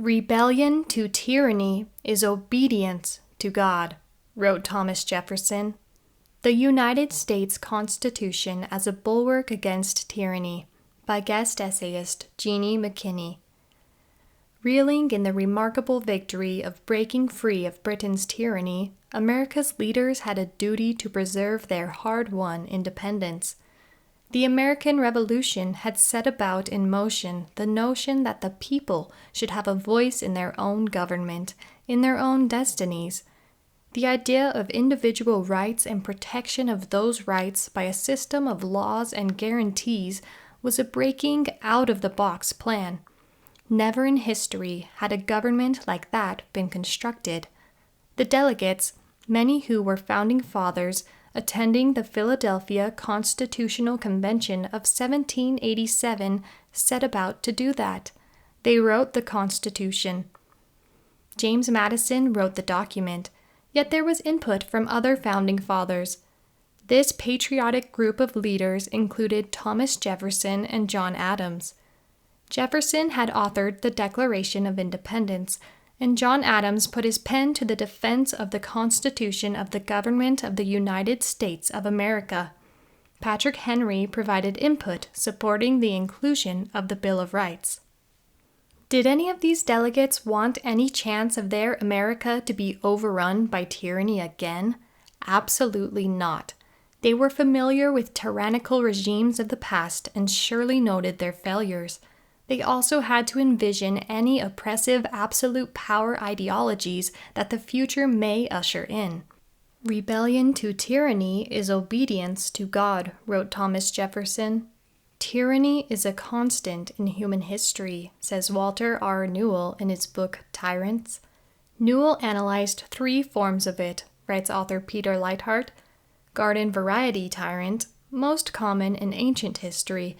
Rebellion to tyranny is obedience to God, wrote Thomas Jefferson. The United States Constitution as a Bulwark Against Tyranny, by guest essayist Jeanne McKinney. Reeling in the remarkable victory of breaking free of Britain's tyranny, America's leaders had a duty to preserve their hard-won independence. The American Revolution had set about in motion the notion that the people should have a voice in their own government, in their own destinies. The idea of individual rights and protection of those rights by a system of laws and guarantees was a breaking out-of-the-box plan. Never in history had a government like that been constructed. The delegates, many who were founding fathers, attending the Philadelphia Constitutional Convention of 1787, set about to do that. They wrote the Constitution. James Madison wrote the document, yet there was input from other founding fathers. This patriotic group of leaders included Thomas Jefferson and John Adams. Jefferson had authored the Declaration of Independence, and John Adams put his pen to the defense of the Constitution of the Government of the United States of America. Patrick Henry provided input supporting the inclusion of the Bill of Rights. Did any of these delegates want any chance of their America to be overrun by tyranny again? Absolutely not. They were familiar with tyrannical regimes of the past and surely noted their failures. They also had to envision any oppressive absolute power ideologies that the future may usher in. Rebellion to tyranny is obedience to God, wrote Thomas Jefferson. Tyranny is a constant in human history, says Walter R. Newell in his book Tyrants. Newell analyzed 3 forms of it, writes author Peter Leithart. Garden variety tyrant, most common in ancient history,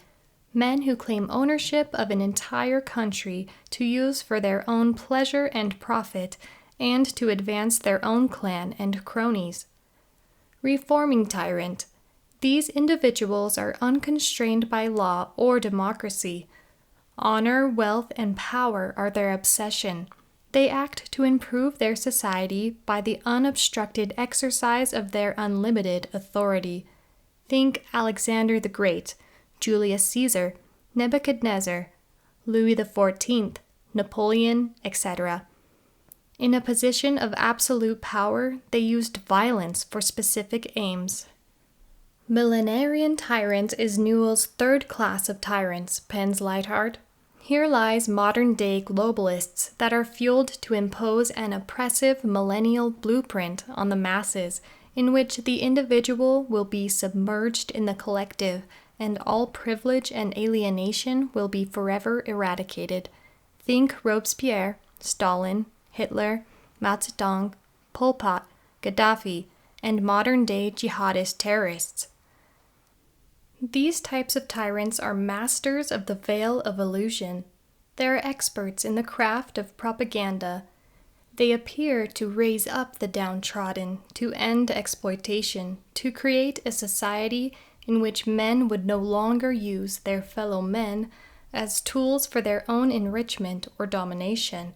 men who claim ownership of an entire country to use for their own pleasure and profit, and to advance their own clan and cronies. Reforming tyrant. These individuals are unconstrained by law or democracy. Honor, wealth, and power are their obsession. They act to improve their society by the unobstructed exercise of their unlimited authority. Think Alexander the Great, Julius Caesar, Nebuchadnezzar, Louis XIV, Napoleon, etc. In a position of absolute power, they used violence for specific aims. Millenarian tyrant is Newell's 3rd class of tyrants, pens Leithart. Here lies modern-day globalists that are fueled to impose an oppressive millennial blueprint on the masses, in which the individual will be submerged in the collective, and all privilege and alienation will be forever eradicated. Think Robespierre, Stalin, Hitler, Mao Zedong, Pol Pot, Gaddafi, and modern-day jihadist terrorists. These types of tyrants are masters of the veil of illusion. They are experts in the craft of propaganda. They appear to raise up the downtrodden, to end exploitation, to create a society in which men would no longer use their fellow men as tools for their own enrichment or domination,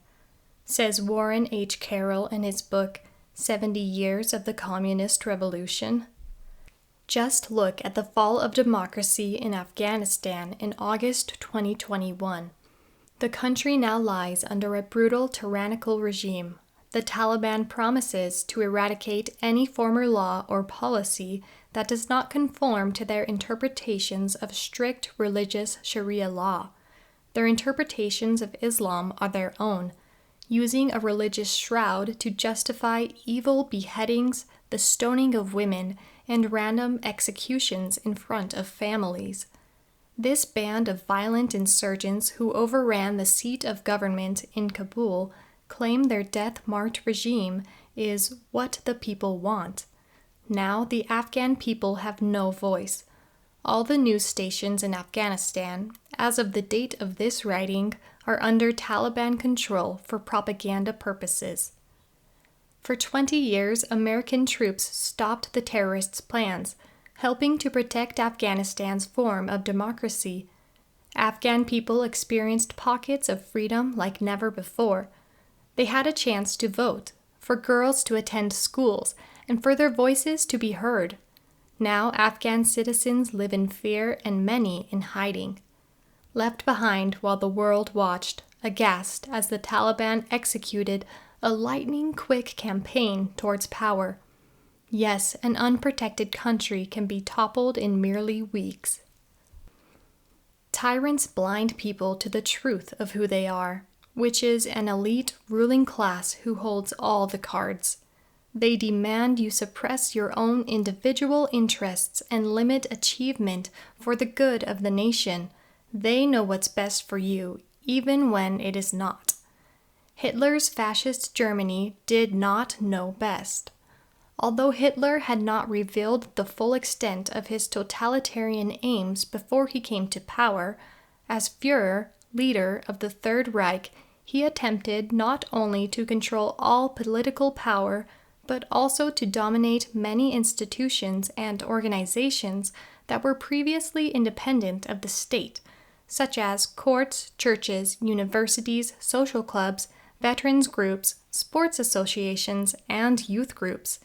says Warren H. Carroll in his book 70 Years of the Communist Revolution. Just look at the fall of democracy in Afghanistan in August 2021. The country now lies under a brutal tyrannical regime. The Taliban promises to eradicate any former law or policy that does not conform to their interpretations of strict religious Sharia law. Their interpretations of Islam are their own, using a religious shroud to justify evil beheadings, the stoning of women, and random executions in front of families. This band of violent insurgents who overran the seat of government in Kabul claim their death march regime is what the people want. Now the Afghan people have no voice. All the news stations in Afghanistan, as of the date of this writing, are under Taliban control for propaganda purposes. For 20 years, American troops stopped the terrorists' plans, helping to protect Afghanistan's form of democracy. Afghan people experienced pockets of freedom like never before. They had a chance to vote, for girls to attend schools, and for their voices to be heard. Now Afghan citizens live in fear and many in hiding. Left behind while the world watched, aghast as the Taliban executed a lightning-quick campaign towards power. Yes, an unprotected country can be toppled in merely weeks. Tyrants blind people to the truth of who they are, which is an elite ruling class who holds all the cards. They demand you suppress your own individual interests and limit achievement for the good of the nation. They know what's best for you, even when it is not. Hitler's fascist Germany did not know best. Although Hitler had not revealed the full extent of his totalitarian aims before he came to power, as Führer, leader of the Third Reich, he attempted not only to control all political power, but also to dominate many institutions and organizations that were previously independent of the state, such as courts, churches, universities, social clubs, veterans groups, sports associations, and youth groups.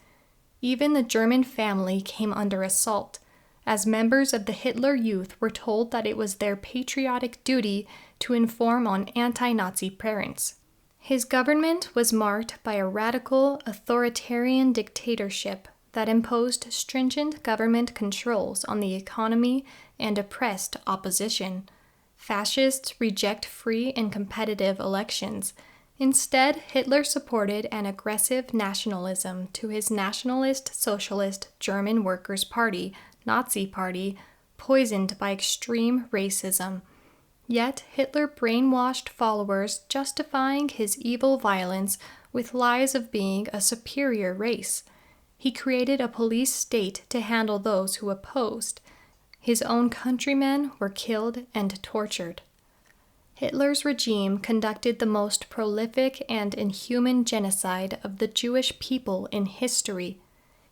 Even the German family came under assault, as members of the Hitler Youth were told that it was their patriotic duty to inform on anti-Nazi parents. His government was marked by a radical, authoritarian dictatorship that imposed stringent government controls on the economy and oppressed opposition. Fascists reject free and competitive elections. Instead, Hitler supported an aggressive nationalism to his Nationalist Socialist German Workers' Party, Nazi Party, poisoned by extreme racism. Yet Hitler brainwashed followers, justifying his evil violence with lies of being a superior race. He created a police state to handle those who opposed. His own countrymen were killed and tortured. Hitler's regime conducted the most prolific and inhuman genocide of the Jewish people in history.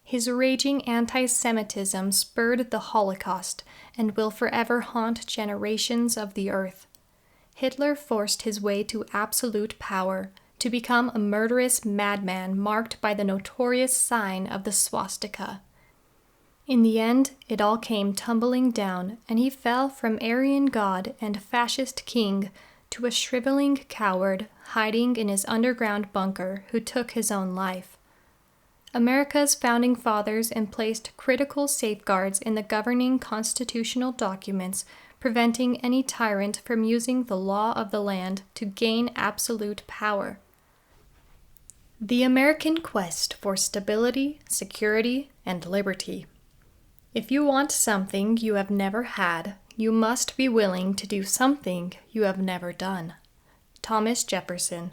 His raging anti-Semitism spurred the Holocaust and will forever haunt generations of the earth. Hitler forced his way to absolute power, to become a murderous madman marked by the notorious sign of the swastika. In the end, it all came tumbling down, and he fell from Aryan god and fascist king to a shriveling coward hiding in his underground bunker who took his own life. America's founding fathers emplaced critical safeguards in the governing constitutional documents, preventing any tyrant from using the law of the land to gain absolute power. The American quest for stability, security, and liberty. If you want something you have never had, you must be willing to do something you have never done. Thomas Jefferson.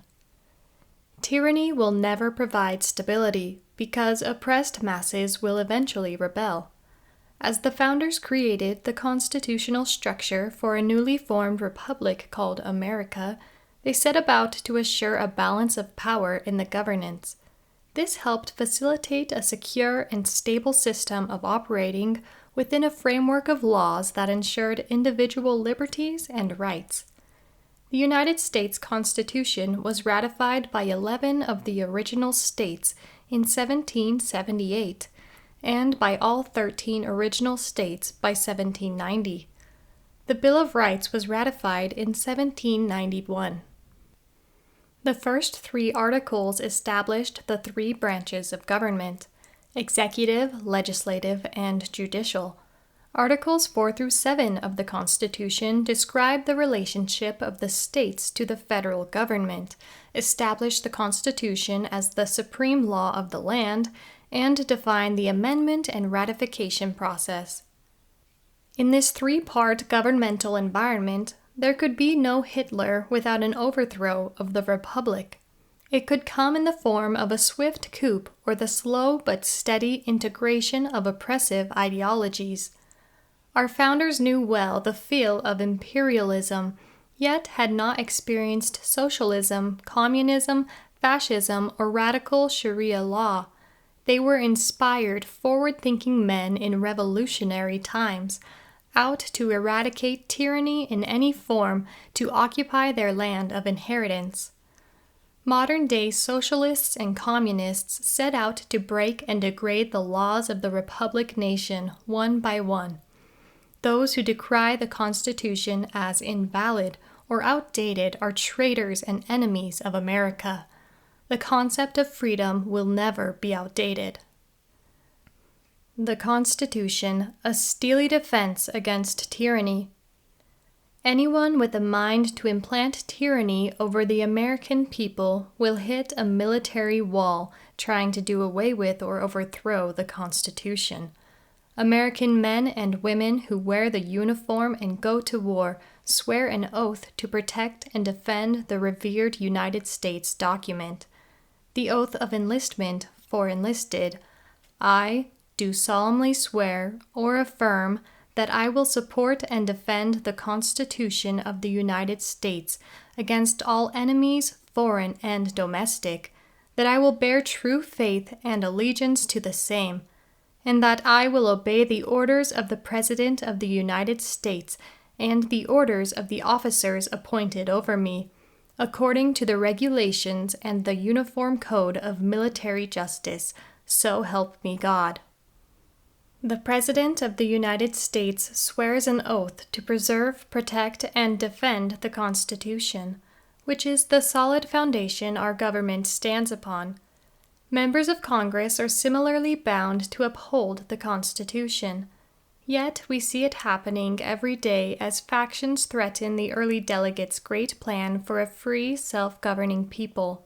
Tyranny will never provide stability because oppressed masses will eventually rebel. As the founders created the constitutional structure for a newly formed republic called America, they set about to assure a balance of power in the governance. This helped facilitate a secure and stable system of operating within a framework of laws that ensured individual liberties and rights. The United States Constitution was ratified by 11 of the original states in 1778, and by all 13 original states by 1790. The Bill of Rights was ratified in 1791. The first 3 articles established the 3 branches of government: executive, legislative, and judicial. Articles 4 through 7 of the Constitution describe the relationship of the states to the federal government, establish the Constitution as the supreme law of the land, and define the amendment and ratification process. In this 3-part governmental environment, there could be no Hitler without an overthrow of the Republic. It could come in the form of a swift coup or the slow but steady integration of oppressive ideologies. Our founders knew well the feel of imperialism, yet had not experienced socialism, communism, fascism, or radical Sharia law. They were inspired, forward-thinking men in revolutionary times. out to eradicate tyranny in any form to occupy their land of inheritance. Modern-day socialists and communists set out to break and degrade the laws of the Republic nation one by one. Those who decry the Constitution as invalid or outdated are traitors and enemies of America. The concept of freedom will never be outdated. The Constitution, a steely defense against tyranny. Anyone with a mind to implant tyranny over the American people will hit a military wall trying to do away with or overthrow the Constitution. American men and women who wear the uniform and go to war swear an oath to protect and defend the revered United States document. The oath of enlistment for enlisted. I do solemnly swear or affirm that I will support and defend the Constitution of the United States against all enemies, foreign and domestic, that I will bear true faith and allegiance to the same, and that I will obey the orders of the President of the United States and the orders of the officers appointed over me, according to the regulations and the Uniform Code of Military Justice, so help me God. The President of the United States swears an oath to preserve, protect, and defend the Constitution, which is the solid foundation our government stands upon. Members of Congress are similarly bound to uphold the Constitution. Yet we see it happening every day as factions threaten the early delegates' great plan for a free, self-governing people.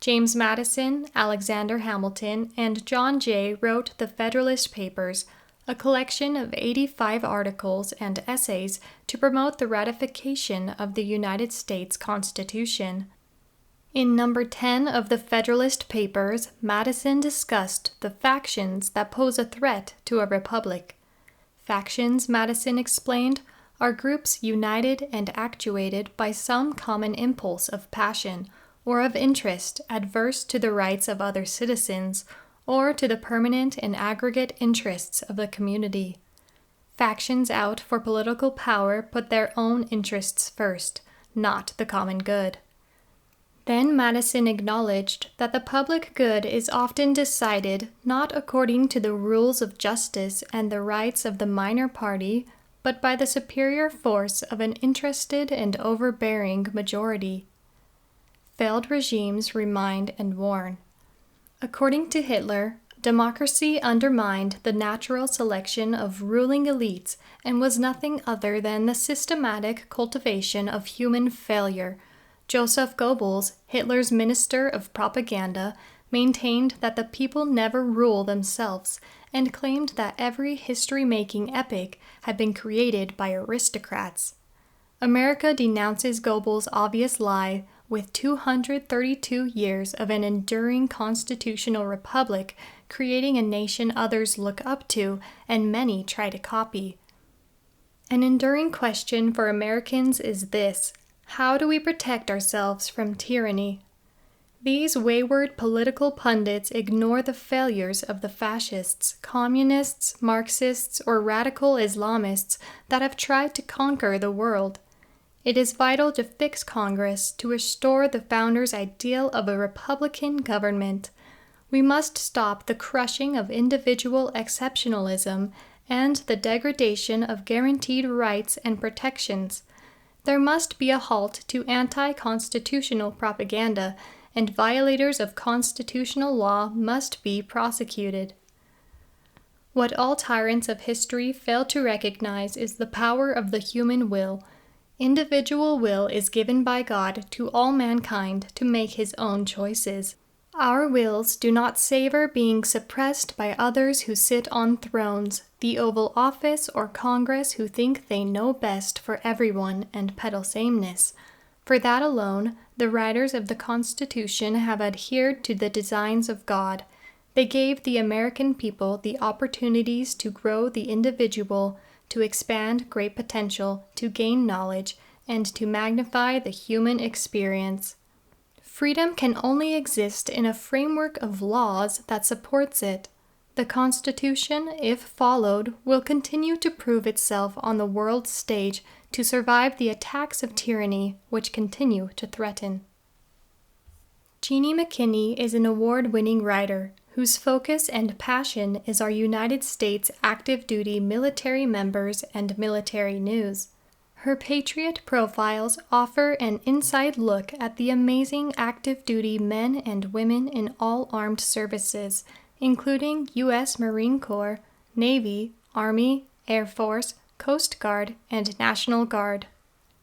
James Madison, Alexander Hamilton, and John Jay wrote the Federalist Papers, a collection of 85 articles and essays to promote the ratification of the United States Constitution. In number 10 of the Federalist Papers, Madison discussed the factions that pose a threat to a republic. Factions, Madison explained, are groups united and actuated by some common impulse of passion or of interest adverse to the rights of other citizens or to the permanent and aggregate interests of the community. Factions out for political power put their own interests first, not the common good. Then Madison acknowledged that the public good is often decided not according to the rules of justice and the rights of the minor party, but by the superior force of an interested and overbearing majority. Failed regimes remind and warn. According to Hitler, democracy undermined the natural selection of ruling elites and was nothing other than the systematic cultivation of human failure. Joseph Goebbels, Hitler's minister of propaganda, maintained that the people never rule themselves and claimed that every history-making epic had been created by aristocrats. America denounces Goebbels' obvious lie with 232 years of an enduring constitutional republic, creating a nation others look up to and many try to copy. An enduring question for Americans is this: how do we protect ourselves from tyranny? These wayward political pundits ignore the failures of the fascists, communists, Marxists, or radical Islamists that have tried to conquer the world. It is vital to fix Congress to restore the founders' ideal of a republican government. We must stop the crushing of individual exceptionalism and the degradation of guaranteed rights and protections. There must be a halt to anti-constitutional propaganda, and violators of constitutional law must be prosecuted. What all tyrants of history fail to recognize is the power of the human will. Individual will is given by God to all mankind to make his own choices. Our wills do not savor being suppressed by others who sit on thrones, the Oval Office, or Congress who think they know best for everyone and peddle sameness. For that alone, the writers of the Constitution have adhered to the designs of God. They gave the American people the opportunities to grow the individual, to expand great potential, to gain knowledge, and to magnify the human experience. Freedom can only exist in a framework of laws that supports it. The Constitution, if followed, will continue to prove itself on the world stage to survive the attacks of tyranny which continue to threaten. Jeanne McKinney is an award-winning writer whose focus and passion is our United States active duty military members and military news. Her Patriot profiles offer an inside look at the amazing active duty men and women in all armed services, including U.S. Marine Corps, Navy, Army, Air Force, Coast Guard, and National Guard.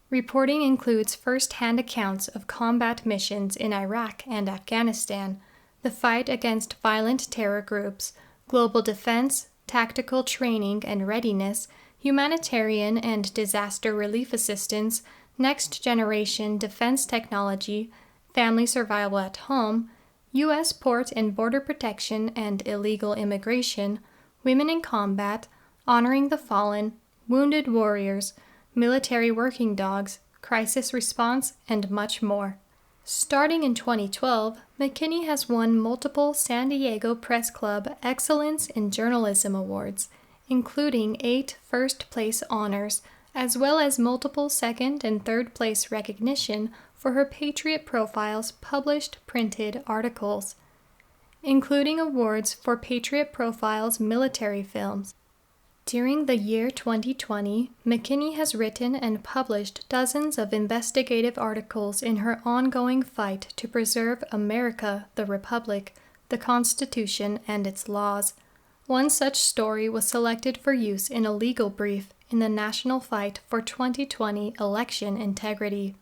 Reporting includes first-hand accounts of combat missions in Iraq and Afghanistan, the fight against violent terror groups, global defense, tactical training and readiness, humanitarian and disaster relief assistance, next-generation defense technology, family survival at home, U.S. port and border protection and illegal immigration, women in combat, honoring the fallen, wounded warriors, military working dogs, crisis response, and much more. Starting in 2012, McKinney has won multiple San Diego Press Club Excellence in Journalism Awards, including 8 first-place honors, as well as multiple second- and third-place recognition for her Patriot Profiles published printed articles, including awards for Patriot Profiles military films. During the year 2020, McKinney has written and published dozens of investigative articles in her ongoing fight to preserve America, the Republic, the Constitution, and its laws. One such story was selected for use in a legal brief in the national fight for 2020 election integrity.